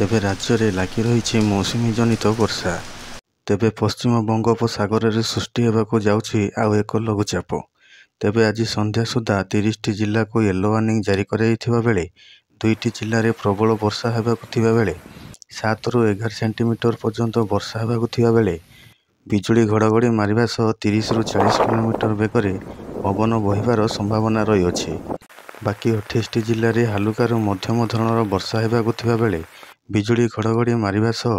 ତେବେ ରାଜ୍ୟରେ ଲାଗି ରହିଛି ମୌସୁମୀ ଜନିତ ବର୍ଷା। ତେବେ ପଶ୍ଚିମ ବଙ୍ଗୋପସାଗରରେ ସୃଷ୍ଟି ହେବାକୁ ଯାଉଛି ଆଉ ଏକ ଲଘୁଚାପ। ତେବେ ଆଜି ସନ୍ଧ୍ୟା ସୁଦ୍ଧା 30ଟି ଜିଲ୍ଲାକୁ ୟେଲୋ ୱାର୍ଣ୍ଣିଂ ଜାରି କରାଯାଇଥିବା ବେଳେ 2ଟି ଜିଲ୍ଲାରେ ପ୍ରବଳ ବର୍ଷା ହେବାକୁ ଥିବା ବେଳେ 7ରୁ 11 ସେଣ୍ଟିମିଟର ପର୍ଯ୍ୟନ୍ତ ବର୍ଷା ହେବାକୁ ଥିବା ବେଳେ ବିଜୁଳି ଘଡ଼ଘଡ଼ି ମାରିବା ସହ 30ରୁ 40 କିଲୋମିଟର ବେଗରେ ପବନ ବହିବାର ସମ୍ଭାବନା ରହିଅଛି। ବାକି 28ଟି ଜିଲ୍ଲାରେ ହାଲୁକାରୁ ମଧ୍ୟମ ଧରଣର ବର୍ଷା ହେବାକୁ ଥିବା ବେଳେ ବିଜୁଳି ଘଡ଼ଘଡ଼ି ମାରିବା ସହ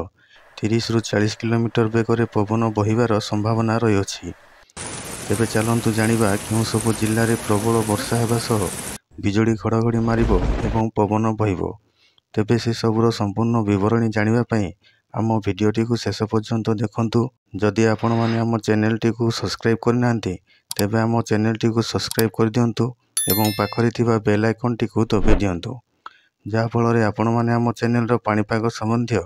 30ରୁ 40 କିଲୋମିଟର ବେଗରେ ପବନ ବହିବାର ସମ୍ଭାବନା ରହିଅଛି। ତେବେ ଚାଲନ୍ତୁ ଜାଣିବା କେଉଁ ସବୁ ଜିଲ୍ଲାରେ ପ୍ରବଳ ବର୍ଷା ହେବା ସହ ବିଜୁଳି ଘଡ଼ଘଡ଼ି ମାରିବ ଏବଂ ପବନ ବହିବ। ତେବେ ସେସବୁର ସମ୍ପୂର୍ଣ୍ଣ ବିବରଣୀ ଜାଣିବା ପାଇଁ ଆମ ଭିଡ଼ିଓଟିକୁ ଶେଷ ପର୍ଯ୍ୟନ୍ତ ଦେଖନ୍ତୁ। ଯଦି ଆପଣମାନେ ଆମ ଚ୍ୟାନେଲଟିକୁ ସବସ୍କ୍ରାଇବ୍ କରିନାହାନ୍ତି ତେବେ ଆମ ଚ୍ୟାନେଲଟିକୁ ସବସ୍କ୍ରାଇବ୍ କରିଦିଅନ୍ତୁ ଏବଂ ପାଖରେ ଥିବା ବେଲ୍ ଆଇକନ୍ଟିକୁ ଦବାଇ ଦିଅନ୍ତୁ, ଯାହାଫଳରେ ଆପଣମାନେ ଆମ ଚ୍ୟାନେଲର ପାଣିପାଗ ସମ୍ବନ୍ଧୀୟ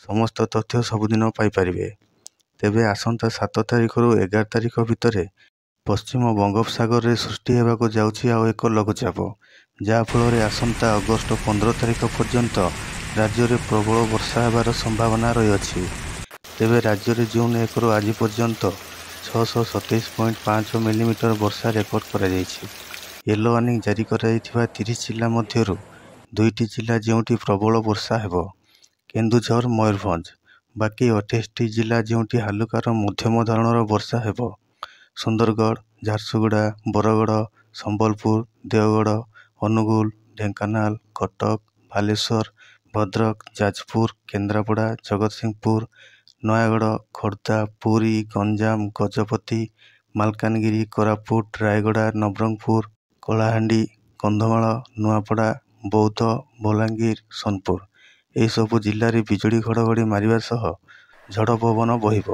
ସମସ୍ତ ତଥ୍ୟ ସବୁଦିନ ପାଇପାରିବେ। ତେବେ ଆସନ୍ତା 7 ତାରିଖରୁ 11 ତାରିଖ ଭିତରେ ପଶ୍ଚିମ ବଙ୍ଗୋପସାଗରରେ ସୃଷ୍ଟି ହେବାକୁ ଯାଉଛି ଆଉ ଏକ ଲଘୁଚାପ, ଯାହାଫଳରେ ଆସନ୍ତା ଅଗଷ୍ଟ 15 ତାରିଖ ପର୍ଯ୍ୟନ୍ତ ରାଜ୍ୟରେ ପ୍ରବଳ ବର୍ଷା ହେବାର ସମ୍ଭାବନା ରହିଅଛି। ତେବେ ରାଜ୍ୟରେ ଜୁନ୍ 1ରୁ ଆଜି ପର୍ଯ୍ୟନ୍ତ 627.5 ମିଲିମିଟର ବର୍ଷା ରେକର୍ଡ କରାଯାଇଛି। ୟେଲୋ ୱାର୍ଣ୍ଣିଂ ଜାରି କରାଯାଇଥିବା 30 ଜିଲ୍ଲା ମଧ୍ୟରୁ 2ଟି ଜିଲ୍ଲା ଯେଉଁଠି ପ୍ରବଳ ବର୍ଷା ହେବ, କେନ୍ଦୁଝର, ମୟୂରଭଞ୍ଜ। ବାକି 28ଟି ଜିଲ୍ଲା ଯେଉଁଠି ହାଲୁକାର ମଧ୍ୟମ ଧରଣର ବର୍ଷା ହେବ, ସୁନ୍ଦରଗଡ଼, ଝାରସୁଗୁଡ଼ା, ବରଗଡ଼, ସମ୍ବଲପୁର, ଦେଓଗଡ଼, ଅନୁଗୁଳ, ଢେଙ୍କାନାଳ, କଟକ, ବାଲେଶ୍ୱର, ଭଦ୍ରକ, ଯାଜପୁର, କେନ୍ଦ୍ରାପଡ଼ା, ଜଗତସିଂହପୁର, ନୟାଗଡ଼, ଖୋର୍ଦ୍ଧା, ପୁରୀ, ଗଞ୍ଜାମ, ଗଜପତି, ମାଲକାନଗିରି, କୋରାପୁଟ, ରାୟଗଡ଼ା, ନବରଙ୍ଗପୁର, କଳାହାଣ୍ଡି, କନ୍ଧମାଳ, ନୂଆପଡ଼ା, ବୌଦ୍ଧ, ବଲାଙ୍ଗୀର, ସୋନପୁର ଏହିସବୁ ଜିଲ୍ଲାରେ ବିଜୁଳି ଘଡ଼ଘଡ଼ି ମାରିବା ସହ ଝଡ଼ ପବନ ବହିବ।